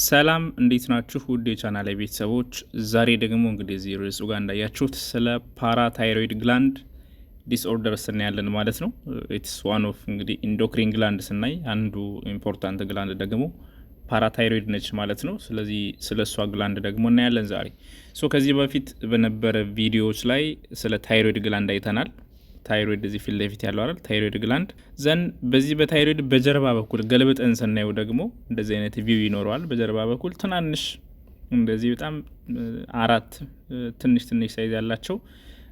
ሰላም እንዴት ናችሁ? ውድ የቻናሌ ቤተሰቦች፣ ዛሬ ደግሞ እንግዲህ እዚህ ርዕሱ ጋር እንዳያችሁት ስለ ፓራታይሮይድ ግላንድ ዲስኦርደር እናያለን ማለት ነው። ኢትስ ዋን ኦፍ እንግዲህ ኢንዶክሪን ግላንድ ስናይ አንዱ ኢምፖርታንት ግላንድ ደግሞ ፓራታይሮይድ ነች ማለት ነው። ስለዚህ ስለ እሷ ግላንድ ደግሞ እናያለን ዛሬ። ከዚህ በፊት በነበረ ቪዲዮዎች ላይ ስለ ታይሮይድ ግላንድ አይተናል። ታይሮይድ እዚህ ፊት ለፊት ያለው አይደል? ታይሮይድ ግላንድ ዘን በዚህ በታይሮይድ በጀርባ በኩል ገልብጠን ስናየው ደግሞ እንደዚህ አይነት ቪው ይኖረዋል። በጀርባ በኩል ትናንሽ እንደዚህ በጣም አራት ትንሽ ሳይዝ ያላቸው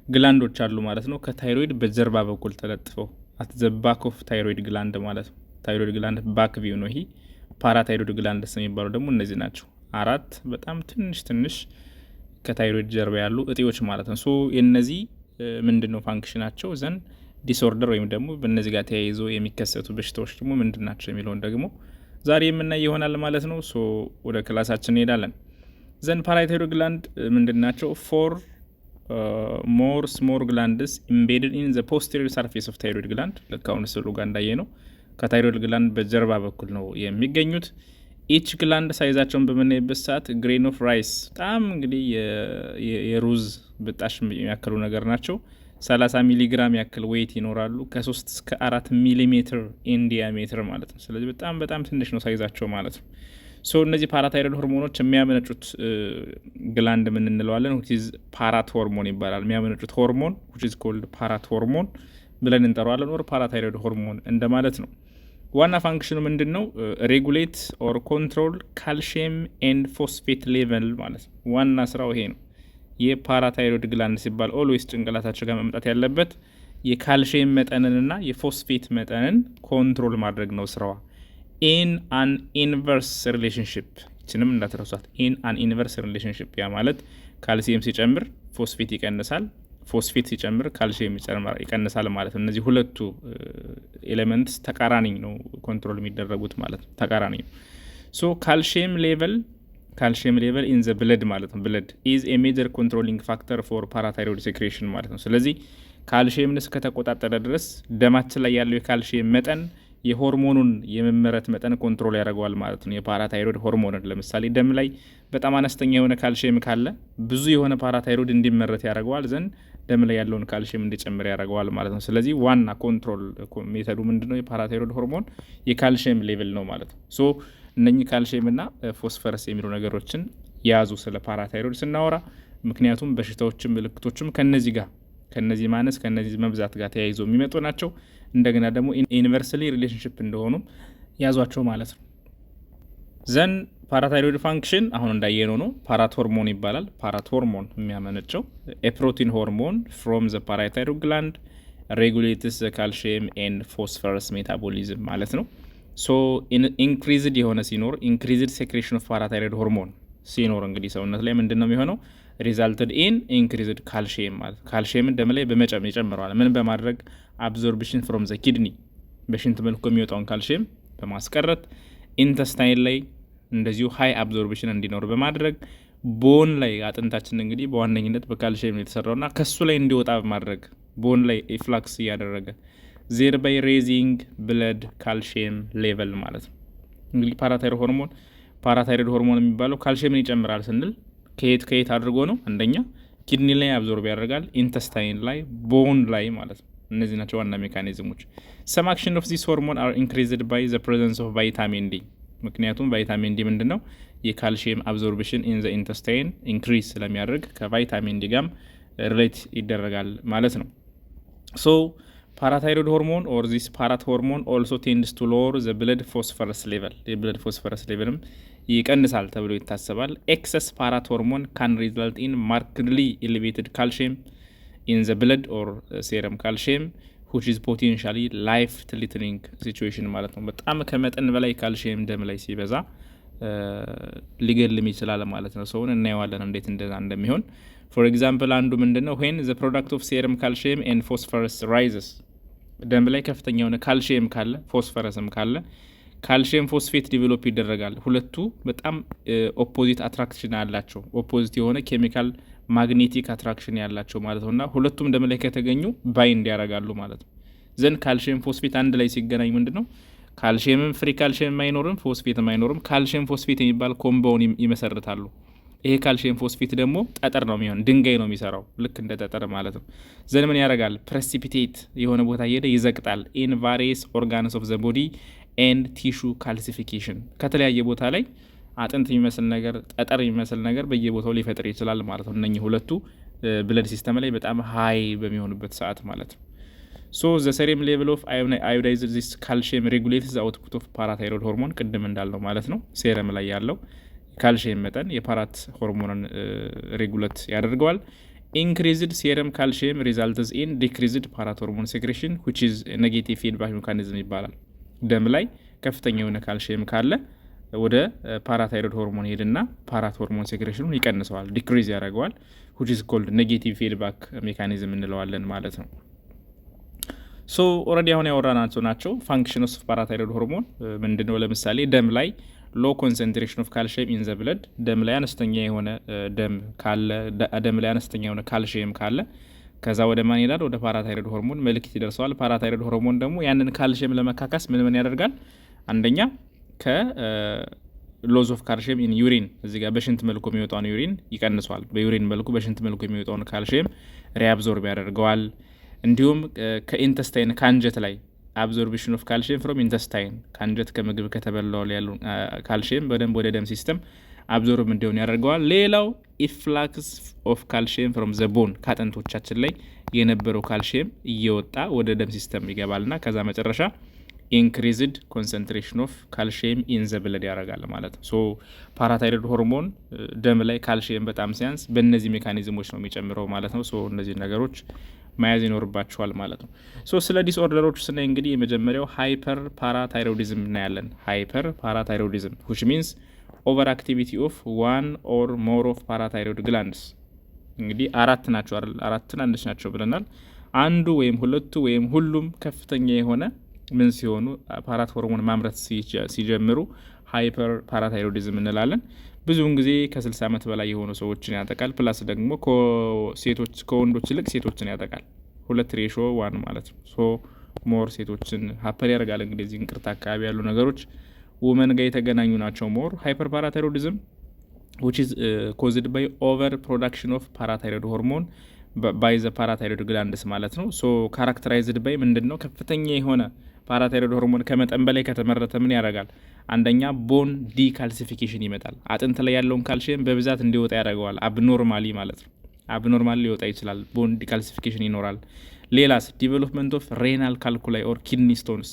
ግላንዶች አሉ ማለት ነው። ከታይሮይድ በጀርባ በኩል ተለጥፈው አት ዘ ባክ ኦፍ ታይሮይድ ግላንድ ማለት ነው። ታይሮይድ ግላንድ ባክ ቪው ነው ይሄ። ፓራታይሮይድ ግላንድ የሚባሉ ደግሞ እነዚህ ናቸው። አራት በጣም ትንሽ ከታይሮይድ ጀርባ ያሉ እጢዎች ማለት ነው። የነዚህ ምንድነው ፋንክሽናቸው? ዘን ዲስኦርደር ወይም ደግሞ በእነዚህ ጋር ተያይዞ የሚከሰቱ በሽታዎች ደግሞ ምንድን ናቸው የሚለውን ደግሞ ዛሬ የምናይ ይሆናል ማለት ነው። ወደ ክላሳችን እንሄዳለን። ዘን ፓራታይሮይድ ግላንድ ምንድን ናቸው? ፎር ሞር ስሞል ግላንድስ ኢምቤድድ ኢን ዘ ፖስቴሪየር ሰርፌስ ኦፍ ታይሮይድ ግላንድ። ልክ አሁን ስሉ ጋር እንዳየ ነው ከታይሮይድ ግላንድ በጀርባ በኩል ነው የሚገኙት። ኢች ግላንድ ሳይዛቸውን በምናይበት ሰዓት ግሬን ኦፍ ራይስ በጣም እንግዲህ የሩዝ ብጣሽ የሚያክሉ ነገር ናቸው። 30 ሚሊግራም ያክል ዌይት ይኖራሉ። ከ3 እስከ 4 ሚሊሜትር ኢን ዲያሜትር ማለት ነው። ስለዚህ በጣም ትንሽ ነው ሳይዛቸው ማለት ነው። እነዚህ ፓራታይሮይድ ሆርሞኖች የሚያመነጩት ግላንድ ምን እንለዋለን? which ፓራት ሆርሞን ይባላል። የሚያመነጩት ሆርሞን which is called ፓራት ሆርሞን ብለን እንጠራዋለን። ወር ፓራታይሮይድ ሆርሞን እንደማለት ነው። ዋና ፋንክሽኑ ምንድን ነው? ሬጉሌት ኦር ኮንትሮል ካልሽየም ኤንድ ፎስፌት ሌቨል ማለት ነው። ዋና ስራው ይሄ ነው። የፓራታይሮይድ ግላንድ ሲባል ኦልዌይስ ጭንቅላታቸው ጋር መምጣት ያለበት የካልሽየም መጠንንና የፎስፌት መጠንን ኮንትሮል ማድረግ ነው ስራዋ። ኢን አን ኢንቨርስ ሪሌሽንሽፕ፣ ይችንም እንዳትረሷት። ኢን አን ኢንቨርስ ሪሌሽንሽፕ፣ ያ ማለት ካልሲየም ሲጨምር ፎስፌት ይቀንሳል፣ ፎስፌት ሲጨምር ካልሽየም ይቀንሳል ማለት ነው። እነዚህ ሁለቱ ኤሌመንትስ ተቃራኒ ነው ኮንትሮል የሚደረጉት ማለት ነው። ተቃራኒ ነው። ካልሽየም ሌቨል ኢን ዘ ብለድ ማለት ነው። ብለድ ኢዝ ኤ ሜጀር ኮንትሮሊንግ ፋክተር ፎር ፓራታይሮይድ ሴክሬሽን ማለት ነው። ስለዚህ ካልሽየምን እስከተቆጣጠረ ድረስ ደማችን ላይ ያለው የካልሽየም መጠን የሆርሞኑን የመመረት መጠን ኮንትሮል ያደርገዋል ማለት ነው። የፓራታይሮይድ ሆርሞንን ለምሳሌ ደም ላይ በጣም አነስተኛ የሆነ ካልሽየም ካለ ብዙ የሆነ ፓራታይሮይድ እንዲመረት ያደርገዋል። ዘንድ ደም ላይ ያለውን ካልሽየም እንዲጨምር ያደርገዋል ማለት ነው። ስለዚህ ዋና ኮንትሮል ሜተዱ ምንድነው? የፓራታይሮይድ ሆርሞን የካልሽየም ሌቭል ነው ማለት ነው። እነኚህ ካልሽየም እና ፎስፈረስ የሚሉ ነገሮችን ያዙ ስለ ፓራታይሮይድ ስናወራ። ምክንያቱም በሽታዎችም ምልክቶችም ከነዚህ ማነስ ከነዚህ መብዛት ጋር ተያይዞ የሚመጡ ናቸው። እንደገና ደግሞ ኢንቨርስሊ ሪሌሽንሽፕ እንደሆኑ ያዟቸው ማለት ነው። ዘን ፓራታይሮይድ ፋንክሽን አሁን እንዳየነው ነው። ፓራት ሆርሞን ይባላል። ፓራት ሆርሞን የሚያመነጨው ኤፕሮቲን ሆርሞን ፍሮም ዘ ፓራታይሮይድ ግላንድ ሬጉሌትስ ዘ ካልሽየም ኤንድ ፎስፈረስ ሜታቦሊዝም ማለት ነው። ኢንክሪዝድ የሆነ ሲኖር ኢንክሪዝድ ሴክሬሽን ኦፍ ፓራታይሮይድ ሆርሞን ሲኖር እንግዲህ ሰውነት ላይ ምንድን ነው የሚሆነው? ሪዛልትድ ኢን ኢንክሪዝድ ካልሽየም ማለት ካልሽየምን ደም ላይ በመጨመር ይጨምረዋል። ምን በማድረግ? አብዞርብሽን ፍሮም ዘ ኪድኒ፣ በሽንት መልኩ የሚወጣውን ካልሽየም በማስቀረት ኢንተስታይን ላይ እንደዚሁ ሃይ አብዞርብሽን እንዲኖር በማድረግ ቦን ላይ አጥንታችን እንግዲህ በዋነኝነት በካልሽየም ነው የተሰራውና ከሱ ላይ እንዲወጣ በማድረግ ቦን ላይ ኢፍላክስ እያደረገ ዜርባይ ሬዚንግ ብለድ ካልሽየም ሌቨል ማለት ነው። እንግዲህ ፓራታይሮይድ ሆርሞን የሚባለው ካልሽየምን ይጨምራል ስንል ከየት አድርጎ ነው? አንደኛ ኪድኒ ላይ አብዞርብ ያደርጋል፣ ኢንተስታይን ላይ፣ ቦን ላይ ማለት ነው። እነዚህ ናቸው ዋና ሜካኒዝሞች። ሰም አክሽን ኦፍ ዚስ ሆርሞን አር ኢንክሪዝድ ባይ ዘ ፕሬዘንስ ኦፍ ቫይታሚን ዲ። ምክንያቱም ቫይታሚን ዲ ምንድን ነው? የካልሽየም አብዞርብሽን ኢን ዘ ኢንተስታይን ኢንክሪዝ ስለሚያደርግ ከቫይታሚን ዲ ጋም ሪሌት ይደረጋል ማለት ነው። ፓራታይሮይድ ሆርሞን ኦር ዚስ ፓራት ሆርሞን ኦልሶ ቴንድስ ቱ ሎወር ዘ ብለድ ፎስፈረስ ሌቨል። የብለድ ፎስፈረስ ሌቨልም ይቀንሳል ተብሎ ይታሰባል። ኤክሰስ ፓራት ሆርሞን ካን ሪዛልት ኢን ማርክድሊ ኤሌቬትድ ካልሽየም ኢን ዘ ብለድ ኦር ሴረም ካልሽየም which is potentially life threatening situation ማለት ነው። በጣም ከመጠን በላይ ካልሽየም ደም ላይ ሲበዛ ሊገልም ይችላል ማለት ነው። ሰውን እናየዋለን እንዴት እንደዛ እንደሚሆን። ፎር ኤግዛምፕል አንዱ ምንድነው? when the product of serum calcium and phosphorus rises፣ ደም ላይ ከፍተኛ የሆነ ካልሽየም ካለ ፎስፈረስም ካለ ካልሽየም ፎስፌት ዲቨሎፕ ይደረጋል። ሁለቱ በጣም ኦፖዚት አትራክሽን ያላቸው ኦፖዚት የሆነ ኬሚካል ማግኔቲክ አትራክሽን ያላቸው ማለት ነውና ሁለቱም ደም ላይ ከተገኙ ባይንድ ያደርጋሉ ማለት ነው። ዘን ካልሽየም ፎስፌት አንድ ላይ ሲገናኝ ምንድነው? ካልሲየምም ፍሪ ካልሲየም አይኖርም፣ ፎስፌትም አይኖርም። ካልሲየም ፎስፌት የሚባል ኮምባውን ይመሰርታሉ። ይሄ ካልሲየም ፎስፌት ደግሞ ጠጠር ነው የሚሆን፣ ድንጋይ ነው የሚሰራው፣ ልክ እንደ ጠጠር ማለት ነው። ዘን ምን ያደርጋል? ፕሬሲፒቴት የሆነ ቦታ እየሄደ ይዘቅጣል። ኢን ቫሪየስ ኦርጋንስ ኦፍ ዘ ቦዲ ኤንድ ቲሹ ካልሲፊኬሽን፣ ከተለያየ ቦታ ላይ አጥንት የሚመስል ነገር፣ ጠጠር የሚመስል ነገር በየቦታው ሊፈጥር ይችላል ማለት ነው። እነኚህ ሁለቱ ብለድ ሲስተም ላይ በጣም ሀይ በሚሆኑበት ሰዓት ማለት ነው። ሶ ዘ ሴረም ሌቭል ኦፍ አዮዳይዝድ ዚስ ካልሲየም ሬጉሌትስ አውትፑት ኦፍ ፓራታይሮይድ ሆርሞን፣ ቅድም እንዳለው ማለት ነው። ሴረም ላይ ያለው ካልሲየም መጠን የፓራት ሆርሞንን ሬጉሌት ያደርገዋል። ኢንክሪዝድ ሴረም ካልሲየም ሪዛልትስ ኢን ዲክሪዝድ ፓራት ሆርሞን ሴክሬሽን ዊች ኢዝ ኔጌቲቭ ፊድባክ ሜካኒዝም ይባላል። ደም ላይ ከፍተኛ የሆነ ካልሲየም ካለ ወደ ፓራታይሮይድ ሆርሞን ሄድና ፓራት ሆርሞን ሴክሬሽኑን ይቀንሰዋል፣ ዲክሪዝ ያደርገዋል። which is called ኔጌቲቭ ፊድባክ ሜካኒዝም እንለዋለን ማለት ነው። ሶ ኦልሬዲ አሁን ያወራናቸው ናቸው። ፋንክሽንስ ኦፍ ፓራታይሮይድ ሆርሞን ምንድነው? ለምሳሌ ደም ላይ ሎ ኮንሰንትሬሽን ኦፍ ካልሲየም ኢን ዘ ብለድ፣ ደም ላይ አነስተኛ የሆነ ደም ካለ፣ ደም ላይ አነስተኛ የሆነ ካልሲየም ካለ ከዛ ወደ ማን ይላል? ወደ ፓራታይሮይድ ሆርሞን መልእክት ይደርሰዋል። ፓራታይሮይድ ሆርሞን ደግሞ ያንን ካልሲየም ለመካካስ ምን ያደርጋል? አንደኛ ከሎዝ ኦፍ ካልሲየም ኢን ዩሪን፣ እዚህ ጋር በሽንት መልኩ የሚወጣውን ዩሪን ይቀንሰዋል። በዩሪን መልኩ በሽንት መልኩ የሚወጣውን ካልሲየም ሪአብዞርብ ያደርገዋል። እንዲሁም ከኢንተስታይን ከአንጀት ላይ አብዞርቢሽን ኦፍ ካልሲየም ፍሮም ኢንተስታይን፣ ከአንጀት ከምግብ ከተበላው ያሉ ካልሲየም በደንብ ወደ ደም ሲስተም አብዞርብ እንዲሆን ያደርገዋል። ሌላው ኢፍላክስ ኦፍ ካልሲየም ፍሮም ዘ ቦን፣ ከአጥንቶቻችን ላይ የነበረው ካልሲየም እየወጣ ወደ ደም ሲስተም ይገባልና ከዛ መጨረሻ ኢንክሪዝድ ኮንሰንትሬሽን ኦፍ ካልሲየም ኢን ዘ ብለድ ያደርጋል ማለት ነው። ሶ ፓራታይሮይድ ሆርሞን ደም ላይ ካልሲየም በጣም ሲያንስ በእነዚህ ሜካኒዝሞች ነው የሚጨምረው ማለት ነው። ሶ እነዚህ ነገሮች መያዝ ይኖርባቸዋል ማለት ነው። ሶ ስለ ዲስኦርደሮች ስናይ እንግዲህ የመጀመሪያው ሃይፐር ፓራታይሮይዲዝም እናያለን። ሃይፐር ፓራታይሮይዲዝም which means ኦቨር አክቲቪቲ ኦፍ ዋን ኦር ሞር ኦፍ ፓራታይሮይድ ግላንድስ። እንግዲህ አራት ናቸው አይደል? አራት ትናንሽ ናቸው ብለናል። አንዱ ወይም ሁለቱ ወይም ሁሉም ከፍተኛ የሆነ ምን ሲሆኑ ፓራት ሆርሞን ማምረት ሲጀምሩ ሃይፐር ፓራታይሮይዲዝም እንላለን። ብዙውን ጊዜ ከ60 ዓመት በላይ የሆኑ ሰዎችን ያጠቃል። ፕላስ ደግሞ ከወንዶች ይልቅ ሴቶችን ያጠቃል። 2:1 ማለት ነው። ሶ ሞር ሴቶችን ሀፐር ያደርጋል። እንግዲህ እዚህ እንቅርት አካባቢ ያሉ ነገሮች ውመን ጋር የተገናኙ ናቸው። ሞር ሃይፐር ፓራታይሮይዲዝም which is caused by over production of parathyroid hormone by the parathyroid glands ማለት ነው። ሶ ካራክተራይዝድ ባይ ምንድነው? ከፍተኛ የሆነ ፓራታይሮይድ ሆርሞን ከመጠን በላይ ከተመረተ ምን ያደርጋል? አንደኛ ቦን ዲካልሲፊኬሽን ይመጣል። አጥንት ላይ ያለውን ካልሲየም በብዛት እንዲወጣ ያደርገዋል። አብኖርማሊ ማለት ነው። አብኖርማሊ ሊወጣ ይችላል። ቦን ዲካልሲፊኬሽን ይኖራል። ሌላስ ዲቨሎፕመንት ኦፍ ሬናል ካልኩላይ ኦር ኪድኒ ስቶንስ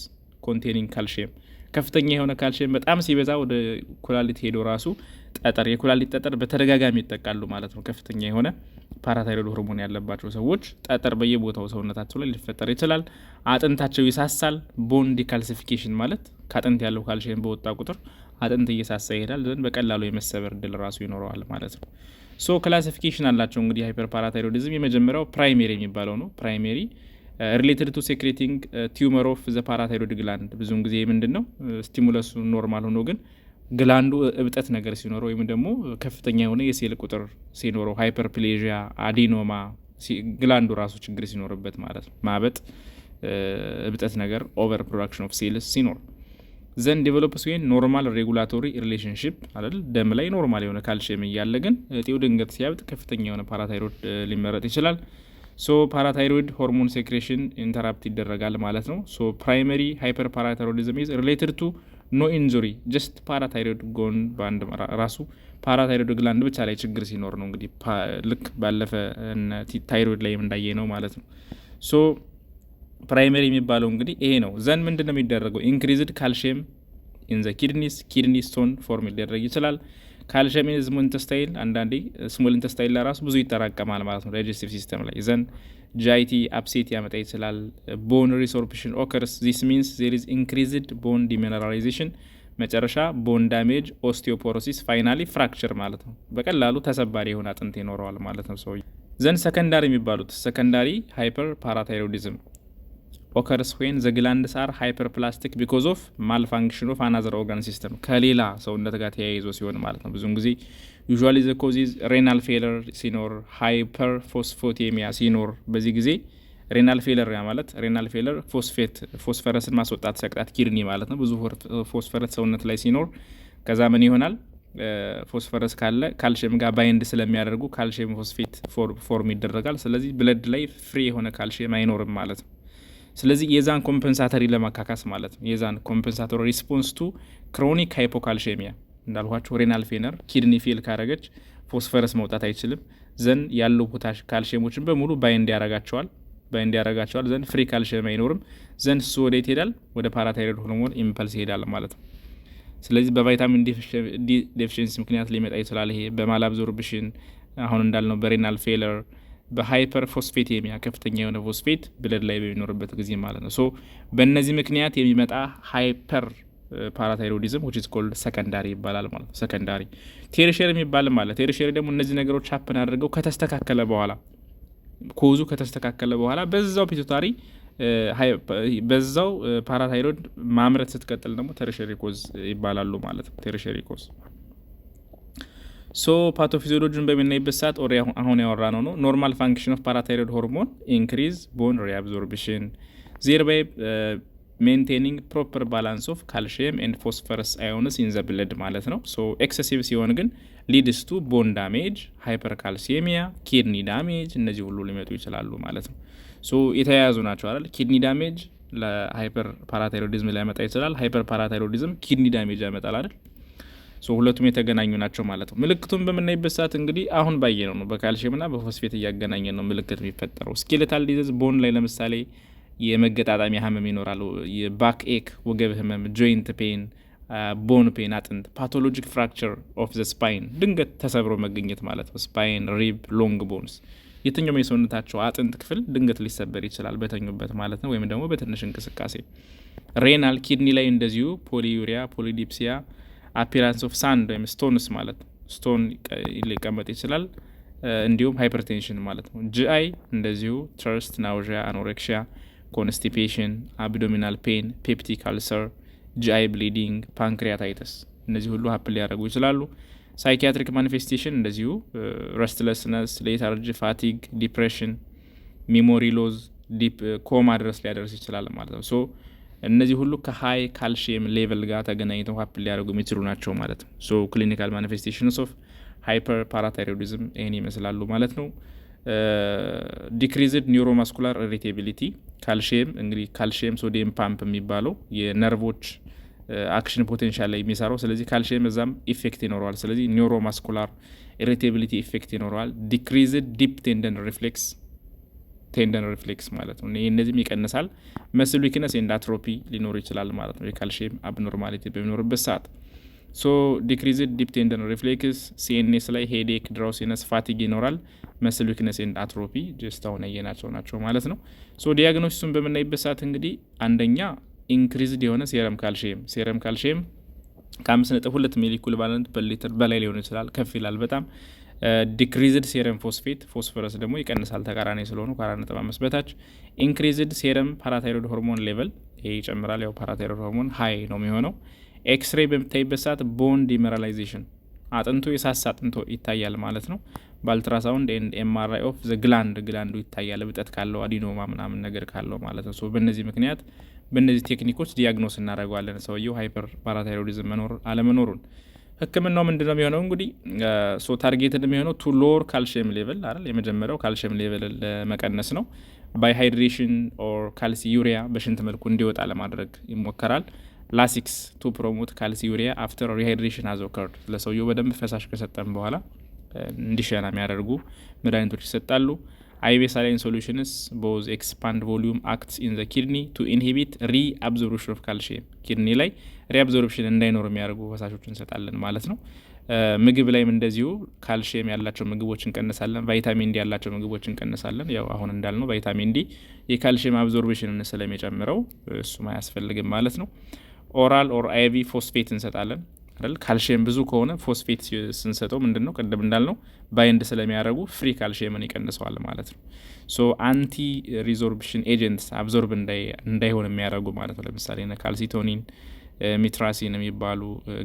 ኮንቴኒንግ ካልሲየም፣ ከፍተኛ የሆነ ካልሲየም በጣም ሲበዛ ወደ ኩላሊት ሄዶ ራሱ ጠጠር፣ የኩላሊት ጠጠር በተደጋጋሚ ይጠቃሉ ማለት ነው። ከፍተኛ የሆነ ፓራታይሮይድ ሆርሞን ያለባቸው ሰዎች ጠጠር በየቦታው ሰውነታቸው ላይ ሊፈጠር ይችላል። አጥንታቸው ይሳሳል። ቦን ዲካልሲፊኬሽን ማለት ከአጥንት ያለው ካልሲየም በወጣ ቁጥር አጥንት እየሳሳ ይሄዳል። ዘንድ በቀላሉ የመሰበር እድል ራሱ ይኖረዋል ማለት ነው። ሶ ክላሲፊኬሽን አላቸው እንግዲህ ሃይፐር ፓራታይሮይዲዝም። የመጀመሪያው ፕራይሜሪ የሚባለው ነው። ፕራይሜሪ ሪሌትድ ቱ ሴክሬቲንግ ቲዩመር ኦፍ ዘ ፓራታይሮይድ ግላንድ። ብዙውን ጊዜ ምንድን ነው ስቲሙለሱ ኖርማል ሆኖ ግን ግላንዱ እብጠት ነገር ሲኖረው ወይም ደግሞ ከፍተኛ የሆነ የሴል ቁጥር ሲኖረው ሃይፐርፕሌዥያ፣ አዲኖማ፣ ግላንዱ ራሱ ችግር ሲኖርበት ማለት ነው። ማበጥ፣ እብጠት ነገር፣ ኦቨር ፕሮዳክሽን ኦፍ ሴልስ ሲኖር ዘንድ ዴቨሎፕስ ወይም ኖርማል ሬጉላቶሪ ሪሌሽንሽፕ አይደል? ደም ላይ ኖርማል የሆነ ካልሲየም እያለ ግን እጢው ድንገት ሲያብጥ ከፍተኛ የሆነ ፓራታይሮይድ ሊመረጥ ይችላል። ሶ ፓራታይሮይድ ሆርሞን ሴክሬሽን ኢንተራፕት ይደረጋል ማለት ነው። ሶ ፕራይመሪ ሃይፐር ፓራታይሮይዲዝም ኢዝ ሪሌትድ ቱ ኖ ኢንጁሪ ጀስት ፓራታይሮይድ ጎን በአንድ ራሱ ፓራታይሮይድ ግላንድ ብቻ ላይ ችግር ሲኖር ነው እንግዲህ ልክ ባለፈ ታይሮይድ ላይ እንዳየ ነው ማለት ነው። ሶ ፕራይመሪ የሚባለው እንግዲህ ይሄ ነው። ዘን ምንድን ነው የሚደረገው? ኢንክሪዝድ ካልሲየም ኢን ዘ ኪድኒ ስቶን ፎርም ሊደረግ ይችላል። ካልሲየም ኢን ስሞል ኢንተስታይል፣ አንዳንዴ ስሞል ኢንተስታይል ላይ ራሱ ብዙ ይጠራቀማል ማለት ነው ዳይጀስቲቭ ሲስተም ላይ። ዘን ጃይቲ አፕሴት ያመጣ ይችላል። ቦን ሪሶርፕሽን ኦከርስ ዚስ ሚንስ ዜር ኢዝ ኢንክሪዝድ ቦን ዲሚነራላይዜሽን፣ መጨረሻ ቦን ዳሜጅ፣ ኦስቲዮፖሮሲስ፣ ፋይናሊ ፍራክቸር ማለት ነው። በቀላሉ ተሰባሪ የሆነ አጥንት ይኖረዋል ማለት ነው ሰው። ዘን ሰከንዳሪ የሚባሉት ሰከንዳሪ ሃይፐር ፓራታይሮይዲዝም ኦከርስ ዌን ዘ ግላንድስ አር ሃይፐርፕላስቲክ ቢኮዝ ኦፍ ማልፋንክሽን ኦፍ አናዘር ኦርጋን ሲስተም፣ ከሌላ ሰውነት ጋር ተያይዞ ሲሆን ማለት ነው። ብዙውን ጊዜ ዩዥዋሊ ዘ ኮዚዝ ሬናል ፌለር ሲኖር፣ ሃይፐር ፎስፎቴሚያ ሲኖር፣ በዚህ ጊዜ ሬናል ፌለር ማለት ሬናል ፌለር ፎስፈረስን ማስወጣት ሲያቅጣት ኪድኒ ማለት ነው። ብዙ ፎስፈረስ ሰውነት ላይ ሲኖር ከዛ ምን ይሆናል? ፎስፈረስ ካለ ካልሽየም ጋር ባይንድ ስለሚያደርጉ ካልሽየም ፎስፌት ፎርም ይደረጋል። ስለዚህ ብለድ ላይ ፍሪ የሆነ ካልሽየም አይኖርም ማለት ነው። ስለዚህ የዛን ኮምፐንሳተሪ ለማካካስ ማለት ነው። የዛን ኮምፐንሳቶሪ ሪስፖንስ ቱ ክሮኒክ ሃይፖካልሽሚያ እንዳልኋቸው ሬናል ፌለር ኪድኒ ፌል ካረገች ፎስፈረስ መውጣት አይችልም። ዘን ያለው ፖታሽ ካልሽየሞችን በሙሉ ባይንድ ያረጋቸዋል። ዘን ፍሪ ካልሽየም አይኖርም። ዘን እሱ ወደ ይሄዳል? ወደ ፓራታይሮይድ ሆርሞን ኢምፐልስ ይሄዳል ማለት ነው። ስለዚህ በቫይታሚን ዲ ዴፊሽንሲ ምክንያት ሊመጣ ይችላል። ይሄ በማላብዞርብሽን አሁን እንዳልነው በሬናል ፌለር በሃይፐር ፎስፌቴሚያ ከፍተኛ የሆነ ፎስፌት ብለድ ላይ በሚኖርበት ጊዜ ማለት ነው። ሶ በእነዚህ ምክንያት የሚመጣ ሃይፐር ፓራታይሮይዲዝም which is called ሰከንዳሪ ይባላል ማለት ነው። ሰከንዳሪ ቴሪሸሪ የሚባል ማለት ቴሪሸሪ ደግሞ እነዚህ ነገሮች ሀፕን አድርገው ከተስተካከለ በኋላ ኮዙ ከተስተካከለ በኋላ በዛው ፒቱታሪ በዛው ፓራታይሮይድ ማምረት ስትቀጥል ደግሞ ቴሪሸሪ ኮዝ ይባላሉ ማለት ነው። ቴሪሸሪ ኮዝ ሶ ፓቶፊዚዮሎጂን በምናይበት ሰዓት አሁን ያወራ ነው ኖርማል ፋንክሽን ኦፍ ፓራታይሮይድ ሆርሞን ኢንክሪዝ ቦን ሪአብዞርፕሽን ዜርባይ ሜንቴኒንግ ፕሮፐር ባላንስ ኦፍ ካልሽየም ኤንድ ፎስፈረስ አዮንስ ኢን ዘ ብለድ ማለት ነው። ሶ ኤክሰሲቭ ሲሆን ግን ሊድስ ቱ ቦን ዳሜጅ፣ ሃይፐርካልሲሚያ፣ ኪድኒ ዳሜጅ እነዚህ ሁሉ ሊመጡ ይችላሉ ማለት ነው። ሶ የተያያዙ ናቸው አይደል? ኪድኒ ዳሜጅ ለሃይፐር ፓራታይሮይዲዝም ሊያመጣ ይችላል። ሃይፐር ፓራታይሮይዲዝም ኪድኒ ዳሜጅ ያመጣል አይደል? ሶ ሁለቱም የተገናኙ ናቸው ማለት ነው። ምልክቱን በምናይበት ሰዓት እንግዲህ አሁን ባየነው ነው በካልሽየምና በፎስፌት እያገናኘን ነው ምልክት የሚፈጠረው። ስኬሌታል ዲዚዝ ቦን ላይ ለምሳሌ የመገጣጣሚያ ህመም ይኖራል። የባክ ኤክ ወገብ ህመም፣ ጆይንት ፔን፣ ቦን ፔን አጥንት፣ ፓቶሎጂክ ፍራክቸር ኦፍ ዘ ስፓይን ድንገት ተሰብሮ መገኘት ማለት ነው። ስፓይን፣ ሪብ፣ ሎንግ ቦንስ የትኛውም የሰውነታቸው አጥንት ክፍል ድንገት ሊሰበር ይችላል በተኙበት ማለት ነው፣ ወይም ደግሞ በትንሽ እንቅስቃሴ። ሬናል ኪድኒ ላይ እንደዚሁ ፖሊዩሪያ፣ ፖሊዲፕሲያ፣ አፒራንስ ኦፍ ሳንድ ወይም ስቶንስ ማለት ነው። ስቶን ሊቀመጥ ይችላል። እንዲሁም ሃይፐርቴንሽን ማለት ነው። ጂአይ እንደዚሁ ትረስት፣ ናውዣ፣ አኖሬክሺያ፣ ኮንስቲፔሽን፣ አብዶሚናል ፔን፣ ፔፕቲክ አልሰር፣ ጂአይ ብሊዲንግ፣ ፓንክሪያታይተስ እነዚህ ሁሉ ሀፕል ሊያደርጉ ይችላሉ። ሳይኪያትሪክ ማኒፌስቴሽን እንደዚሁ ረስትለስነስ፣ ሌታርጂ፣ ፋቲግ፣ ዲፕሬሽን፣ ሚሞሪ ሎዝ፣ ኮማ ድረስ ሊያደርስ ይችላል ማለት ነው። ሶ እነዚህ ሁሉ ከሀይ ካልሽየም ሌቨል ጋር ተገናኝተው ሀፕል ሊያደርጉ የሚችሉ ናቸው ማለት ነው። ሶ ክሊኒካል ማኒፌስቴሽንስ ኦፍ ሃይፐር ፓራታይሮይዲዝም ይህን ይመስላሉ ማለት ነው። ዲክሪዝድ ኒውሮማስኩላር ኢሪቴቢሊቲ ካልሽየም እንግዲህ ካልሽየም ሶዲየም ፓምፕ የሚባለው የነርቮች አክሽን ፖቴንሻል ላይ የሚሰራው ስለዚህ ካልሽየም እዛም ኢፌክት ይኖረዋል። ስለዚህ ኒውሮማስኩላር ኢሪቴቢሊቲ ኢፌክት ይኖረዋል። ዲክሪዝድ ዲፕ ቴንደን ሪፍሌክስ ማለት ነው። እነዚህም ይቀንሳል። መስል ዊክነስ ኤንድ አትሮፒ ሊኖር ይችላል ማለት ነው የካልሽየም አብኖርማሊቲ በሚኖርበት ሰዓት። ሶ ዲክሪዝድ ዲፕ ቴንደን ሪፍሌክስ ሲኤንኤስ ላይ ሄዴክ፣ ድራውሲነስ፣ ፋቲግ ይኖራል። መስል ዊክነስ ኤንድ አትሮፒ ጀስት አሁን ያየናቸው ናቸው ማለት ነው። ሶ ዲያግኖሲሱን በምናይበት ሰዓት እንግዲህ አንደኛ ኢንክሪዝድ የሆነ ሴረም ካልሽየም ከ5.2 ሚሊ ኢኩይቫለንት በሊትር በላይ ሊሆን ይችላል፣ ከፍ ይላል በጣም። ዲክሪዝድ ሴረም ፎስፈረስ ደግሞ ይቀንሳል ተቃራኒ ስለሆኑ ከ4.5 በታች። ኢንክሪዝድ ሴረም ፓራታይሮይድ ሆርሞን ሌቨል ይሄ ይጨምራል። ያው ፓራታይሮይድ ሆርሞን ሀይ ነው የሚሆነው። ኤክስሬይ በምታይበት ሰዓት ቦን ዲሚነራላይዜሽን አጥንቱ የሳሳ አጥንቶ ይታያል ማለት ነው። በአልትራሳውንድ ኤንድ ኤምአርአይ ኦፍ ዘ ግላንዱ ይታያል፣ እብጠት ካለው አዲኖማ ምናምን ነገር ካለው ማለት ነው። ሶ በእነዚህ ምክንያት በእነዚህ ቴክኒኮች ዲያግኖስ እናደርገዋለን ሰውየው ሃይፐር ፓራታይሮይዲዝም መኖር አለመኖሩን። ህክምናው ምንድነው የሚሆነው? እንግዲህ ሶ ታርጌትድ የሚሆነው ቱ ሎወር ካልሽየም ሌቨል አይደል? የመጀመሪያው ካልሽየም ሌቨል ለመቀነስ ነው። ባይ ሃይድሬሽን ኦር ካልሲ ዩሪያ በሽንት መልኩ እንዲወጣ ለማድረግ ይሞከራል። ላሲክስ ቱ ፕሮሞት ካልሲ ዩሪያ አፍተር ሪሃይድሬሽን ሃዝ ኦከርድ ለሰውየው በደንብ ፈሳሽ ከሰጠን በኋላ እንዲሸና የሚያደርጉ መድኃኒቶች ይሰጣሉ። አይቪ ሳላይን ሶሉሽንስ ቦዝ ኤክስፓንድ ቮሊዩም አክትስ ኢን ዘ ኪድኒ ቱ ኢንሂቢት ሪአብዞርፕሽን ኦፍ ካልሽየም ኪድኒ ላይ ሪአብዞርፕሽን እንዳይኖር የሚያደርጉ ፈሳሾች እንሰጣለን ማለት ነው። ምግብ ላይም እንደዚሁ ካልሽየም ያላቸው ምግቦች እንቀንሳለን። ቫይታሚን ዲ ያላቸው ምግቦች እንቀንሳለን። ያው አሁን እንዳልነው ቫይታሚን ዲ የካልሽየም አብዞርፕሽንን ስለሚጨምረው እሱም አያስፈልግም ማለት ነው። ኦራል ኦር አይቪ ፎስፌት እንሰጣለን አይደል? ካልሽየም ብዙ ከሆነ ፎስፌት ስንሰጠው ምንድነው ቅድም እንዳልነው ባይንድ ስለሚያደርጉ ፍሪ ካልሽየምን ይቀንሰዋል ማለት ነው። ሶ አንቲ ሪዞርፕሽን ኤጀንትስ አብዞርብ እንዳይሆን የሚያደርጉ ማለት ነው። ለምሳሌ ካልሲቶኒን፣ ሚትራሲን የሚባሉ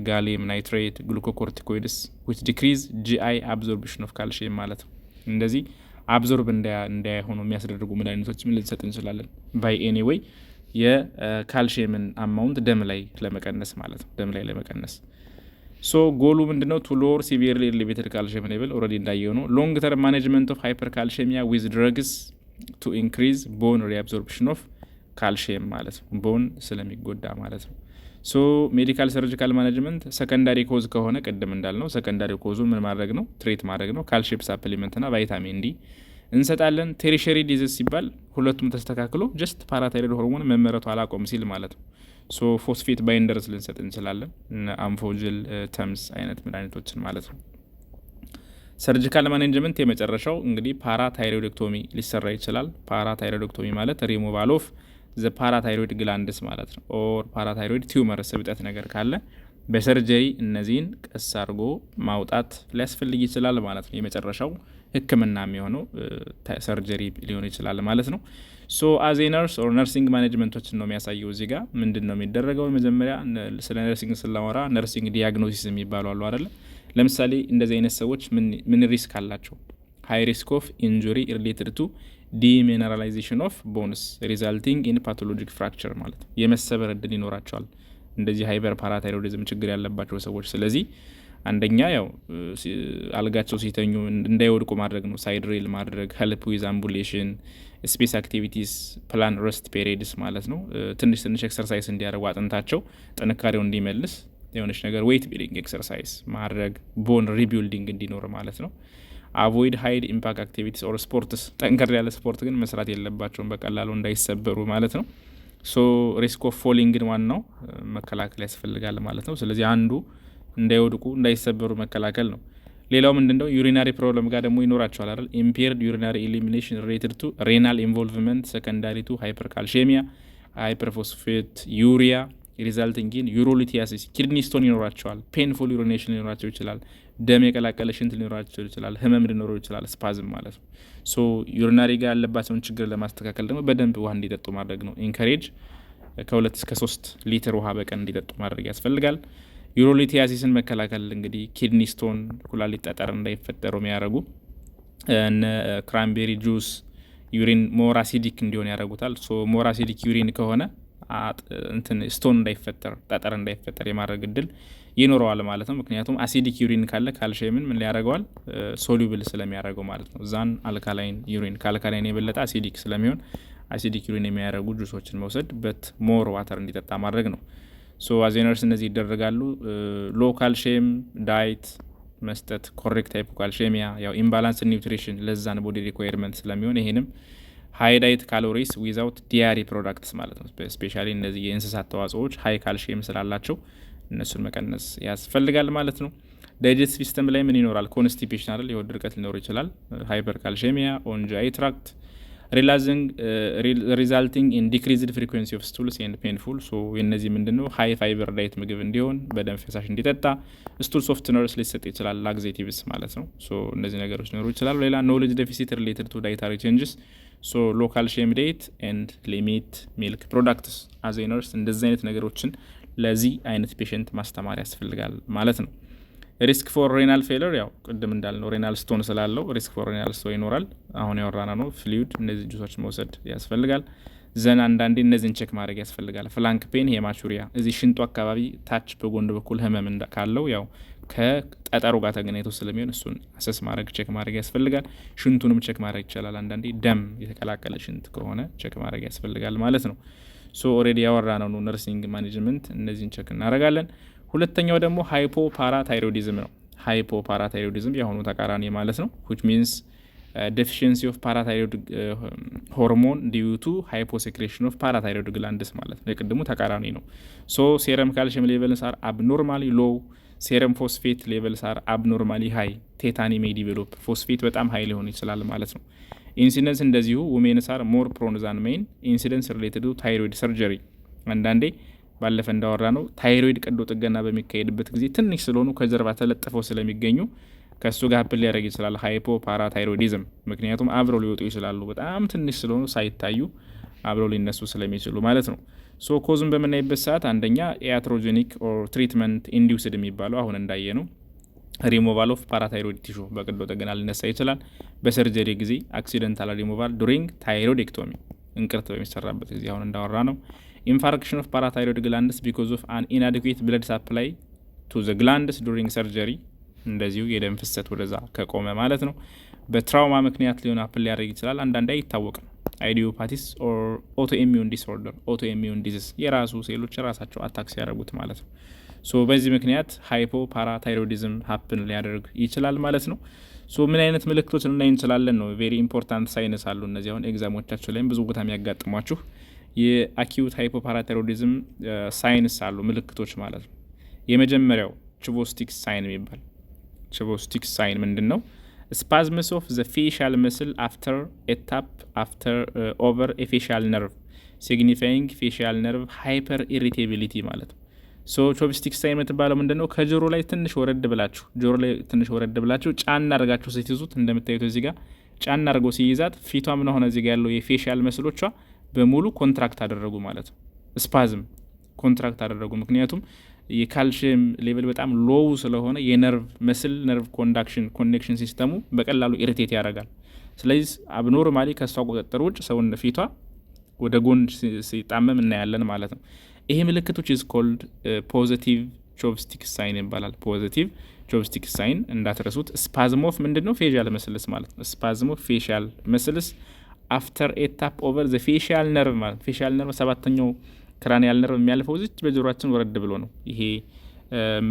ጋሊየም ናይትሬት፣ ግሉኮኮርቲኮይድስ ዊች ዲክሪዝ ጂአይ አብዞርፕሽን ኦፍ ካልሽየም ማለት ነው። እንደዚህ አብዞርብ እንዳይሆኑ የሚያስደርጉ መድኃኒቶችም ልንሰጥ እንችላለን። ባይ ኤኒዌይ የካልሽየምን አማውንት ደም ላይ ለመቀነስ ማለት ነው። ደም ላይ ለመቀነስ ሶ ጎሉ ምንድነው? ቱ ሎወር ሲቪርሊ ኤሌቬትድ ካልሽየም ሌቭል ኦልሬዲ እንዳየው ነው። ሎንግ ተርም ማኔጅመንት ኦፍ ሃይፐር ካልሽየሚያ ዊዝ ድረግስ ቱ ኢንክሪዝ ቦን ሪአብዞርፕሽን ኦፍ ካልሽየም ማለት ነው። ቦን ስለሚጎዳ ማለት ነው። ሶ ሜዲካል ሰርጂካል ማኔጅመንት ሰከንዳሪ ኮዝ ከሆነ ቅድም እንዳልነው ሰከንዳሪ ኮዙን ምን ማድረግ ነው? ትሬት ማድረግ ነው። ካልሽየም ሳፕሊመንት ና ቫይታሚን ዲ እንሰጣለን። ቴሪሸሪ ዲዚዝ ሲባል ሁለቱም ተስተካክሎ ጀስት ፓራታይሮይድ ሆርሞን መመረቱ አላቆም ሲል ማለት ነው። ሶ ፎስፌት ባይንደርስ ልንሰጥ እንችላለን። አምፎጅል ተምስ አይነት መድኃኒቶችን ማለት ነው። ሰርጂካል ማኔጅመንት የመጨረሻው እንግዲህ ፓራታይሮይዶክቶሚ ሊሰራ ይችላል። ፓራታይሮይዶክቶሚ ማለት ሪሙቫል ኦፍ ዘ ፓራታይሮይድ ግላንድስ ማለት ነው። ኦር ፓራታይሮይድ ቲዩመር ስብጠት ነገር ካለ በሰርጀሪ እነዚህን ቀስ አድርጎ ማውጣት ሊያስፈልግ ይችላል ማለት ነው። የመጨረሻው ሕክምና የሚሆነው ሰርጀሪ ሊሆን ይችላል ማለት ነው። ሶ አዜ ነርስ ኦር ነርሲንግ ማኔጅመንቶችን ነው የሚያሳየው። እዚህ ጋር ምንድን ነው የሚደረገው? መጀመሪያ ስለ ነርሲንግ ስላወራ ነርሲንግ ዲያግኖሲስ የሚባሉ አሉ አይደለ? ለምሳሌ እንደዚህ አይነት ሰዎች ምን ሪስክ አላቸው? ሃይ ሪስክ ኦፍ ኢንጁሪ ሪሌትድ ቱ ዲሚነራላይዜሽን ኦፍ ቦንስ ሪዛልቲንግ ኢን ፓቶሎጂክ ፍራክቸር ማለት ነው። የመሰበር እድል ይኖራቸዋል እንደዚህ ሃይፐር ፓራታይሮይዲዝም ችግር ያለባቸው ሰዎች። ስለዚህ አንደኛ ያው አልጋቸው ሲተኙ እንዳይወድቁ ማድረግ ነው። ሳይድ ሬል ማድረግ፣ ሄልፕ ዊዝ አምቡሌሽን፣ ስፔስ አክቲቪቲስ፣ ፕላን ረስት ፔሪድስ ማለት ነው። ትንሽ ኤክሰርሳይዝ እንዲያደርጉ አጥንታቸው ጥንካሬው እንዲመልስ የሆነች ነገር ዌይት ቢልዲንግ ኤክሰርሳይዝ ማድረግ፣ ቦን ሪቢልዲንግ እንዲኖር ማለት ነው። አቮይድ ሃይድ ኢምፓክት አክቲቪቲስ ኦር ስፖርትስ፣ ጠንከር ያለ ስፖርት ግን መስራት የለባቸውም በቀላሉ እንዳይሰበሩ ማለት ነው። ሶ ሪስክ ኦፍ ፎሊንግን ዋናው መከላከል ያስፈልጋል ማለት ነው። ስለዚህ አንዱ እንዳይወድቁ እንዳይሰበሩ መከላከል ነው። ሌላው ምንድነው? ዩሪናሪ ፕሮብለም ጋር ደግሞ ይኖራቸዋል አይደል? ኢምፔርድ ዩሪናሪ ኤሊሚኔሽን ሪሌትድ ቱ ሬናል ኢንቮልቭመንት ሰከንዳሪ ቱ ሃይፐርካልሼሚያ፣ ሃይፐርፎስፌት ዩሪያ ሪዛልቲንግ ኢን ዩሮሊቲያሲስ፣ ኪድኒ ስቶን ይኖራቸዋል። ፔንፉል ዩሪኔሽን ሊኖራቸው ይችላል። ደም የቀላቀለ ሽንት ሊኖራቸው ይችላል። ህመም ሊኖረው ይችላል። ስፓዝም ማለት ነው። ሶ ዩሪናሪ ጋር ያለባቸውን ችግር ለማስተካከል ደግሞ በደንብ ውሃ እንዲጠጡ ማድረግ ነው። ኢንከሬጅ ከ2 እስከ 3 ሊትር ውሃ በቀን እንዲጠጡ ማድረግ ያስፈልጋል። ዩሮሊቲያሲስን መከላከል እንግዲህ ኪድኒ ስቶን፣ ኩላሊት ጠጠር እንዳይፈጠሩ የሚያደርጉ እነ ክራንቤሪ ጁስ ዩሪን ሞር አሲዲክ እንዲሆን ያደርጉታል። ሶ ሞር አሲዲክ ዩሪን ከሆነ ስቶን እንዳይፈጠር ጠጠር እንዳይፈጠር የማድረግ እድል ይኖረዋል ማለት ነው። ምክንያቱም አሲዲክ ዩሪን ካለ ካልሽየምን ምን ሊያደርገዋል? ሶሉብል ስለሚያደርገው ማለት ነው። ዛን አልካላይን ዩሪን ከአልካላይን የበለጠ አሲዲክ ስለሚሆን አሲዲክ ዩሪን የሚያደርጉ ጁሶችን መውሰድ በት ሞር ዋተር እንዲጠጣ ማድረግ ነው። ሶ አዜነርስ እነዚህ ይደረጋሉ። ሎ ካልሽየም ዳይት መስጠት፣ ኮሬክት ሃይፖካልሽሚያ ያው ኢምባላንስ ኒውትሪሽን ለዛን ቦዲ ሪኳየርመንት ስለሚሆን ይሄንም ሃይ ዳይት ካሎሪስ ዊዛውት ዲያሪ ፕሮዳክትስ ማለት ነው። ስፔሻሊ እነዚህ የእንስሳት ተዋጽኦዎች ሃይ ካልሽየም ስላላቸው እነሱን መቀነስ ያስፈልጋል ማለት ነው። ዳይጀስት ሲስተም ላይ ምን ይኖራል? ኮንስቲፔሽን አይደል? የሆድ ድርቀት ሊኖር ይችላል። ሃይፐር ካልሽሚያ ኦን ጂ ትራክት ሪዛልቲንግ ኢን ዲክሪዝድ ፍሪኩዌንሲ ኦፍ ስቱልስ ኤንድ ፔንፉል። ሶ የነዚህ ምንድነው? ሃይ ፋይበር ዳይት ምግብ እንዲሆን በደም ፈሳሽ እንዲጠጣ ስቱል ሶፍትነርስ ሊሰጥ ይችላል። ላግዜቲቭስ ማለት ነው። ሶ እነዚህ ነገሮች ሊኖሩ ይችላሉ። ሌላ ኖሌጅ ዴፊሲት ሪሌትድ ቱ ዳይታሪ ቼንጅስ ሶ ሎካል ሼም ዴት ኤንድ ሊሚት ሚልክ ፕሮዳክትስ አዜነርስ እንደዚህ አይነት ነገሮችን ለዚህ አይነት ፔሽንት ማስተማር ያስፈልጋል ማለት ነው። ሪስክ ፎር ሬናል ፌለር ያው ቅድም እንዳልነው ሬናል ስቶን ስላለው ሪስክ ፎር ሬናል ስቶን ይኖራል። አሁን ያወራና ነው ፍሉይድ እነዚህ ጁሶች መውሰድ ያስፈልጋል። ዘን አንዳንዴ እነዚህን ቼክ ማድረግ ያስፈልጋል። ፍላንክ ፔን፣ ሄማቹሪያ እዚህ ሽንጡ አካባቢ ታች በጎን በኩል ህመም ካለው ያው ከጠጠሩ ጋር ተገናኝቶ ስለሚሆን እሱን አሰስ ማድረግ ቼክ ማድረግ ያስፈልጋል። ሽንቱንም ቼክ ማድረግ ይቻላል። አንዳንዴ ደም የተቀላቀለ ሽንት ከሆነ ቼክ ማድረግ ያስፈልጋል ማለት ነው። ሶ ኦልሬዲ ያወራ ነው ነርሲንግ ማኔጅመንት እነዚህን ቼክ እናደርጋለን። ሁለተኛው ደግሞ ሃይፖ ፓራታይሮይዲዝም ነው። ሃይፖ ፓራታይሮይዲዝም የሆኑ ተቃራኒ ማለት ነው። which means deficiency of parathyroid hormone due to hyposekretion of parathyroid glands ማለት ነው። የቅድሙ ተቃራኒ ነው። ሶ ሴረም ካልሽየም ሌቨልስ አር abnormally low፣ ሴረም ፎስፌት ሌቨልስ አር abnormally high፣ ቴታኒ ሜይ ዲቨሎፕ፣ ፎስፌት በጣም ሀይ ሊሆን ይችላል ማለት ነው። ኢንሲደንስ እንደዚሁ ውሜንስ አር ሞር ፕሮን ዛን ሜን፣ ኢንሲደንስ ሪሌትድ ቱ ታይሮይድ ሰርጀሪ አንዳንዴ ባለፈ እንዳወራ ነው ታይሮይድ ቀዶ ጥገና በሚካሄድበት ጊዜ ትንሽ ስለሆኑ ከጀርባ ተለጥፈው ስለሚገኙ ከሱ ጋር ሀፕል ሊያደርግ ይችላል ሃይፖ ፓራታይሮይዲዝም። ምክንያቱም አብረው ሊወጡ ይችላሉ በጣም ትንሽ ስለሆኑ ሳይታዩ አብረው ሊነሱ ስለሚችሉ ማለት ነው። ሶ ኮዝን በምናይበት ሰዓት አንደኛ ኢያትሮጀኒክ ኦር ትሪትመንት ኢንዲውስድ የሚባለው አሁን እንዳየ ነው ሪሞቫል ኦፍ ፓራታይሮይድ ቲሹ በቀዶ ጥገና ሊነሳ ይችላል። በሰርጀሪ ጊዜ አክሲደንታል ሪሞቫል ዱሪንግ ታይሮይዴክቶሚ እንቅርት በሚሰራበት ጊዜ አሁን እንዳወራ ነው። ኢንፋርክሽን ኦፍ ፓራታይሮይድ ግላንድስ ቢኮዝ ኦፍ አን ኢንአዲኩዌት ብለድ ሳፕላይ ቱ ዘ ግላንድስ ዱሪንግ ሰርጀሪ እንደዚሁ የደም ፍሰት ወደዛ ከቆመ ማለት ነው። በትራውማ ምክንያት ሊሆን አፕል ሊያደርግ ይችላል። አንዳንዴ አይታወቅም። አይዲዮፓቲስ ኦር ኦቶ ኢሚዩን ዲስኦርደር ኦቶ ኢሚዩን ዲዚዝ የራሱ ሴሎች የራሳቸው አታክ ሲያደርጉት ማለት ነው። ሶ በዚህ ምክንያት ሃይፖ ፓራታይሮይዲዝም ሀፕን ሊያደርግ ይችላል ማለት ነው። ሶ ምን አይነት ምልክቶች ልናይ እንችላለን ነው። ቬሪ ኢምፖርታንት ሳይንስ አሉ እነዚህ አሁን ኤግዛሞቻቸው ላይም ብዙ ቦታ የሚያጋጥሟችሁ የአኪዩት ሃይፖ ፓራታይሮይዲዝም ሳይንስ አሉ ምልክቶች ማለት ነው። የመጀመሪያው ቺቦስቲክ ሳይን የሚባል ቺቦስቲክ ሳይን ምንድን ነው? ስፓዝምስ ኦፍ ዘ ፌሻል መስል አፍተር ኤታፕ አፍተር ኦቨር ኤፌሻል ነርቭ ሲግኒፋይንግ ፌሻል ነርቭ ሃይፐር ኢሪቴቢሊቲ ማለት ነው። ሶ ቾፕስቲክ ሳይን የምትባለው ምንድነው? ከጆሮ ላይ ትንሽ ወረድ ብላችሁ ጫና አድርጋችሁ ስትይዙት እንደምታዩት እዚህ ጋር ጫና አድርጎ ሲይዛት ፊቷ ምን ሆነ? እዚህ ጋር ያለው የፌሻል መስሎቿ በሙሉ ኮንትራክት አደረጉ ማለት ነው። ስፓዝም ኮንትራክት አደረጉ። ምክንያቱም የካልሽየም ሌቭል በጣም ሎው ስለሆነ የነርቭ መስል ነርቭ ኮኔክሽን ሲስተሙ በቀላሉ ኢሪቴት ያደርጋል። ስለዚህ አብኖርማሊ ከሷ ቁጥጥር ውጭ ሰውን ፊቷ ወደ ጎን ሲጣመም እናያለን ማለት ነው። ይሄ ምልክቶች ኢዝ ኮልድ ፖዚቲቭ ቾፕስቲክ ሳይን ይባላል። ፖዚቲቭ ቾፕስቲክ ሳይን እንዳትረሱት። ስፓዝም ኦፍ ምንድነው? ፌሻል መስልስ ማለት ነው። ስፓዝም ኦፍ ፌሻል መስልስ አፍተር ኤታፕ ኦቨር ዘ ፌሻል ነርቭ ማለት ፌሻል ነርቭ ሰባተኛው ክራኒያል ነርቭ የሚያልፈው እዚች በጆሮአችን ወረድ ብሎ ነው። ይሄ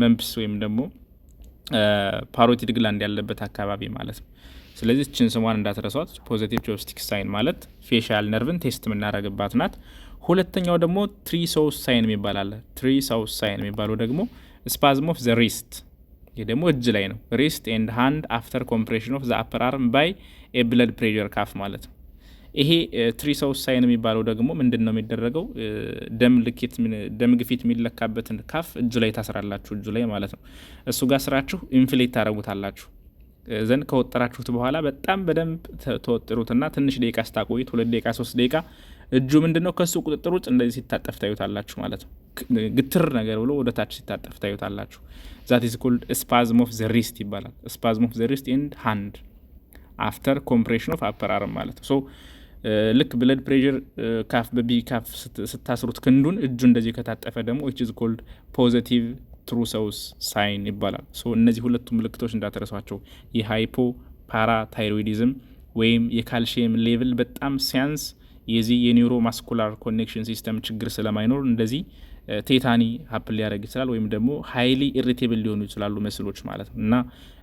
መንብስ ወይም ደግሞ ፓሮቲድ ግላንድ ያለበት አካባቢ ማለት ነው። ስለዚህ እችን ስሟን እንዳትረሷት። ፖዚቲቭ ቾፕስቲክ ሳይን ማለት ፌሻል ነርቭን ቴስት የምናደርግባት ናት። ሁለተኛው ደግሞ ትሪ ሳውስ ሳይን የሚባል አለ። ትሪ ሳውስ ሳይን የሚባለው ደግሞ ስፓዝም ኦፍ ዘ ሪስት፣ ይህ ደግሞ እጅ ላይ ነው። ሪስት ኤንድ ሃንድ አፍተር ኮምፕሬሽን ኦፍ ዘ አፐር አርም ባይ ኤ ብለድ ፕሬዠር ካፍ ማለት ነው። ይሄ ትሪ ሳውስ ሳይን የሚባለው ደግሞ ምንድን ነው የሚደረገው? ደም ግፊት የሚለካበትን ካፍ እጁ ላይ ታስራላችሁ፣ እጁ ላይ ማለት ነው። እሱ ጋር ስራችሁ ኢንፍሌት ታደረጉታላችሁ ዘንድ ከወጠራችሁት በኋላ በጣም በደንብ ተወጥሩትና ትንሽ ደቂቃ ስታቆዩት 2 ደቂቃ 3 ደቂቃ እጁ ምንድነው ከሱ ቁጥጥር ውጭ እንደዚህ ሲታጠፍ ታዩታላችሁ ማለት ነው። ግትር ነገር ብሎ ወደ ታች ሲታጠፍ ታዩታላችሁ። ዛት ኢዝ ኮልድ ስፓዝም ኦፍ ዘ ሪስት ይባላል። ስፓዝም ኦፍ ዘ ሪስት ኤንድ ሃንድ አፍተር ኮምፕሬሽን ኦፍ አፐር አርም ማለት ነው። ሶ ልክ ብለድ ፕሬዠር ካፍ በቢ ካፍ ስታስሩት ክንዱን እጁ እንደዚህ ከታጠፈ ደግሞ which is called positive true south ሳይን ይባላል። ሶ እነዚህ ሁለቱ ምልክቶች እንዳትረሷቸው። የሃይፖ ፓራታይሮይዲዝም ወይም የካልሲየም ሌቭል በጣም ሲያንስ የዚህ የኒውሮ ማስኩላር ኮኔክሽን ሲስተም ችግር ስለማይኖር እንደዚህ ቴታኒ ሀፕል ሊያደርግ ይችላል፣ ወይም ደግሞ ሃይሊ ኢሪቴብል ሊሆኑ ይችላሉ መስሎች ማለት ነው። እና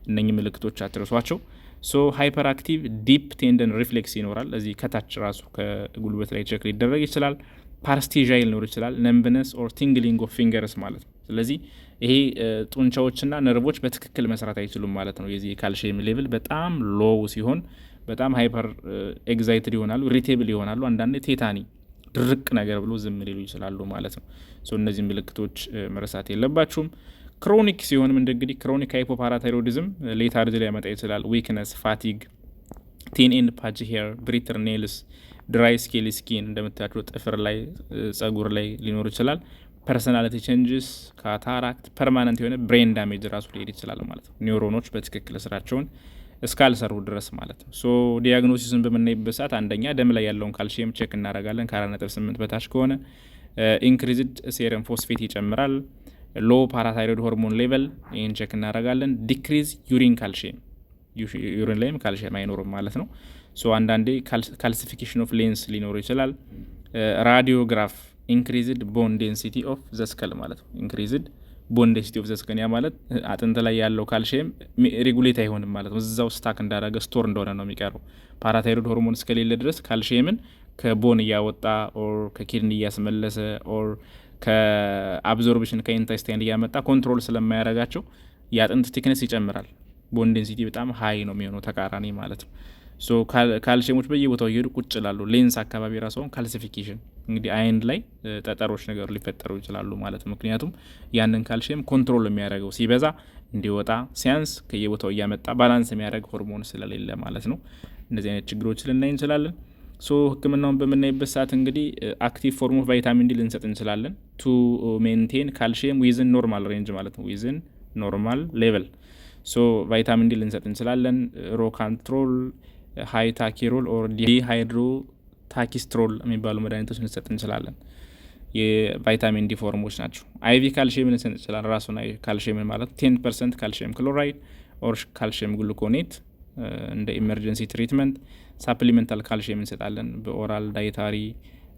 እነኚህ ምልክቶች አትረሷቸው። ሶ ሃይፐር አክቲቭ ዲፕ ቴንደን ሪፍሌክስ ይኖራል። እዚህ ከታች ራሱ ከጉልበት ላይ ቼክ ሊደረግ ይችላል። ፓርስቴዣ ሊኖር ይችላል። ነምብነስ ኦር ቲንግሊንግ ኦፍ ፊንገርስ ማለት ነው። ስለዚህ ይሄ ጡንቻዎችና ነርቮች በትክክል መስራት አይችሉም ማለት ነው። የዚህ የካልሲየም ሌቭል በጣም ሎው ሲሆን በጣም ሃይፐር ኤግዛይትድ ይሆናሉ፣ ኢሪቴብል ይሆናሉ። አንዳንዴ ቴታኒ ድርቅ ነገር ብሎ ዝም ሊሉ ይችላሉ ማለት ነው። ሶ እነዚህ ምልክቶች መረሳት የለባችሁም። ክሮኒክ ሲሆንም እንግዲህ ክሮኒክ ሃይፖፓራታይሮይዲዝም ሌታርጂ ላይ ያመጣ ይችላል። ዊክነስ፣ ፋቲግ፣ ቲን ኤንድ ፓች ሄር፣ ብሪትር ኔልስ፣ ድራይ ስኬሊ ስኪን እንደምታያቸው ጥፍር ላይ ጸጉር ላይ ሊኖር ይችላል። ፐርሶናሊቲ ቼንጅስ፣ ካታራክት፣ ፐርማነንት የሆነ ብሬን ዳሜጅ ራሱ ሊሄድ ይችላል ማለት ነው። ኒውሮኖች በትክክል ስራቸውን እስካልሰሩ ድረስ ማለት ነው። ሶ ዲያግኖሲስን በምናይበት ሰዓት አንደኛ ደም ላይ ያለውን ካልሲየም ቼክ እናደርጋለን። ከ4.8 በታች ከሆነ ኢንክሪዝድ ሴረም ፎስፌት ይጨምራል። ሎ ፓራታይሮይድ ሆርሞን ሌቨል ይህን ቼክ እናደርጋለን። ዲክሪዝ ዩሪን ካልሲየም፣ ዩሪን ላይም ካልሲየም አይኖርም ማለት ነው። ሶ አንዳንዴ ካልሲፊኬሽን ኦፍ ሌንስ ሊኖሩ ይችላል። ራዲዮግራፍ ኢንክሪዝድ ቦን ዴንሲቲ ኦፍ ዘስከል ማለት ነው። ኢንክሪዝድ ቦን ዴንሲቲ ኦፍ ዘስከል ያ ማለት አጥንት ላይ ያለው ካልሲየም ሬጉሌት አይሆንም ማለት ነው። እዛው ስታክ እንዳደረገ ስቶር እንደሆነ ነው የሚቀረው። ፓራታይሮይድ ሆርሞን እስከሌለ ድረስ ካልሲየምን ከቦን እያወጣ ኦር ከኪድኒ እያስመለሰ ኦር ከአብዞርብሽን ከኢንተስታይን እያመጣ ኮንትሮል ስለማያደርጋቸው የአጥንት ቲክነስ ይጨምራል። ቦን ዴንሲቲ በጣም ሀይ ነው የሚሆነው፣ ተቃራኒ ማለት ነው። ሶ ካልሲየሞች በየቦታው እየሄዱ ቁጭ ላሉ ሌንስ አካባቢ ራሱን ካልሲፊኬሽን እንግዲህ አይን ላይ ጠጠሮች ነገሩ ሊፈጠሩ ይችላሉ ማለት ነው። ምክንያቱም ያንን ካልሲየም ኮንትሮል የሚያደርገው ሲበዛ እንዲወጣ፣ ሲያንስ ከየቦታው እያመጣ ባላንስ የሚያደርግ ሆርሞን ስለሌለ ማለት ነው። እነዚህ አይነት ችግሮች ልናይ እንችላለን። ሶ ህክምናውን በምናይበት ሰዓት እንግዲህ አክቲቭ ፎርም ኦፍ ቫይታሚን ዲ ልንሰጥ እንችላለን ቱ ሜንቴን ካልሲየም ዊዝን ኖርማል ሬንጅ ማለት ነው፣ ዊዝን ኖርማል ሌቨል። ሶ ቫይታሚን ዲ ልንሰጥ እንችላለን። ሮካንትሮል፣ ሃይታኪሮል ኦር ዲሃይድሮ ታኪስትሮል የሚባሉ መድኃኒቶች ልንሰጥ እንችላለን። የቫይታሚን ዲ ፎርሞች ናቸው። አይቪ ካልሽየም ልንሰጥ እንችላለን። ራሱን ካልሽየም ማለት 10% ካልሽየም ክሎራይድ ኦር ካልሽየም ግሉኮኔት እንደ ኢመርጀንሲ ትሪትመንት። ሳፕሊመንታል ካልሽየም እንሰጣለን በኦራል ዳይታሪ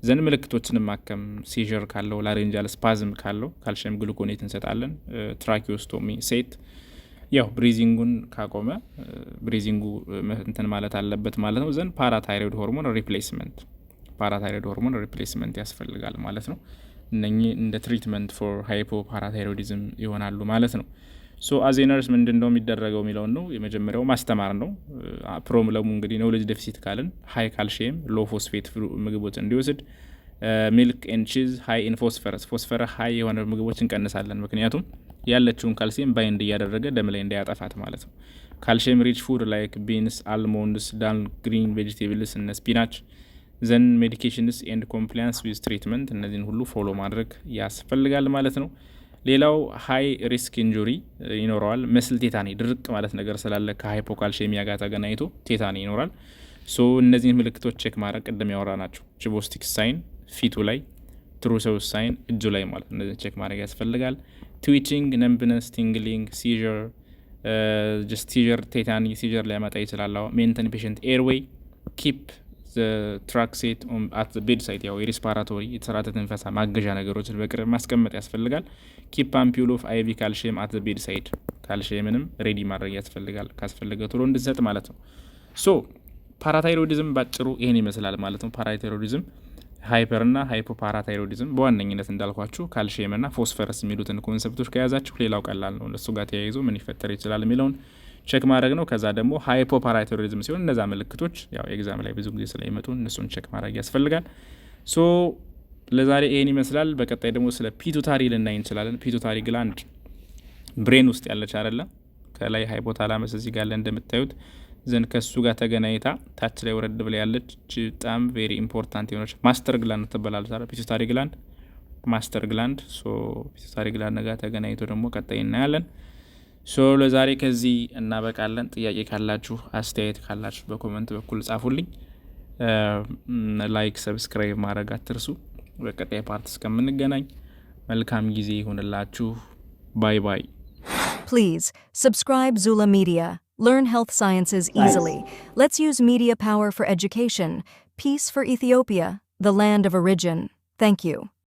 ዘን ምልክቶችን ማከም ሲዥር ካለው ላሬንጃል ስፓዝም ካለው ካልሽየም ግሉኮኔት እንሰጣለን። ትራኪዮስቶሚ ሴት ያው ብሪዚንጉን ካቆመ ብሪዚንጉ እንትን ማለት አለበት ማለት ነው። ዘን ፓራታይሮይድ ሆርሞን ሪፕሌስመንት ያስፈልጋል ማለት ነው። እነኚህ እንደ ትሪትመንት ፎር ሃይፖፓራታይሮይዲዝም ይሆናሉ ማለት ነው። ሶ አዜነርስ ምንድነው የሚደረገው የሚለውን ነው። የመጀመሪያው ማስተማር ነው። ፕሮብለሙ እንግዲህ ኖሌጅ ዴፊሲት ካልን ሃይ ካልሽየም ሎ ፎስፌት ምግቦች እንዲወስድ፣ ሚልክ ኤንድ ቺዝ ሃይ ኢን ፎስፈረስ ሃይ የሆነ ምግቦች እንቀንሳለን። ምክንያቱም ያለችውን ካልሲየም ባይንድ እያደረገ ደም ላይ እንዳያጠፋት ማለት ነው። ካልሽየም ሪች ፉድ ላይክ ቢንስ፣ አልሞንድስ፣ ዳል ግሪን ቬጂቴብልስ እነ ስፒናች። ዘን ሜዲኬሽንስ ኤንድ ኮምፕላያንስ ዊዝ ትሪትመንት እነዚህን ሁሉ ፎሎ ማድረግ ያስፈልጋል ማለት ነው። ሌላው ሃይ ሪስክ ኢንጁሪ ይኖረዋል። መስል ቴታኒ ድርቅ ማለት ነገር ስላለ ከሃይፖካልሽሚያ ጋር ተገናኝቶ ቴታኒ ይኖራል። ሶ እነዚህን ምልክቶች ቼክ ማድረግ ቅድም ያወራ ናቸው። ቺቦስቲክ ሳይን ፊቱ ላይ፣ ትሩሰውስ ሳይን እጁ ላይ ማለት እነዚህን ቼክ ማድረግ ያስፈልጋል። ትዊቺንግ፣ ነምብነስ፣ ቲንግሊንግ፣ ሲዥር ሲዥር ቴታኒ ሲዥር ሊያመጣ ይችላል። ሜንቴን ፔሽንት ኤርዌይ፣ ኪፕ ትራክሴት አት ቤድ ሳይት ያው የሪስፓራቶሪ የተሰራተ ትንፈሳ ማገዣ ነገሮችን በቅርብ ማስቀመጥ ያስፈልጋል። ኪፕ አምፒውል ኦፍ አይቪ ካልሽየም አት ቤድ ሳይድ ካልሽየምንም ሬዲ ማድረግ ያስፈልጋል ካስፈለገ ቶሎ እንድንሰጥ ማለት ነው። ሶ ፓራታይሮይዲዝም ባጭሩ ይሄን ይመስላል ማለት ነው። ፓራታይሮይዲዝም ሃይፐር እና ሃይፖፓራታይሮይዲዝም በዋነኝነት እንዳልኳችሁ ካልሽየም እና ፎስፈረስ የሚሉትን ኮንሰፕቶች ከያዛችሁ ሌላው ቀላል ነው። እነሱ ጋር ተያይዞ ምን ይፈጠር ይችላል የሚለውን ቼክ ማድረግ ነው። ከዛ ደግሞ ሃይፖፓራታይሮይዲዝም ሲሆን እነዛ ምልክቶች ያው ኤግዛም ላይ ብዙ ጊዜ ስለሚመጡ እነሱን ቼክ ማድረግ ያስፈልጋል። ሶ ለዛሬ ይሄን ይመስላል። በቀጣይ ደግሞ ስለ ፒቱታሪ ልናይ እንችላለን። ፒቱታሪ ግላንድ ብሬን ውስጥ ያለች አይደለም፣ ከላይ ሃይፖታላመስ እዚህ ጋር እንደምታዩት ዘን ከሱ ጋር ተገናኝታ ታች ላይ ወረድ ብላ ያለች በጣም ቬሪ ኢምፖርታንት የሆነች ማስተር ግላንድ ትባላለች አይደል? ፒቱታሪ ግላንድ ማስተር ግላንድ። ሶ ፒቱታሪ ግላንድ ጋር ተገናኝቶ ደግሞ ቀጣይ እናያለን። ሶ ለዛሬ ከዚህ እናበቃለን። ጥያቄ ካላችሁ አስተያየት ካላችሁ በኮመንት በኩል ጻፉልኝ። ላይክ ሰብስክራይብ ማድረግ አትርሱ። በቀጣይ ፓርት እስከምንገናኝ መልካም ጊዜ ይሁንላችሁ። ባይ ባይ። Please subscribe Zula Media. Learn health sciences easily. Let's use media power for education. Peace for Ethiopia, the land of origin. Thank you.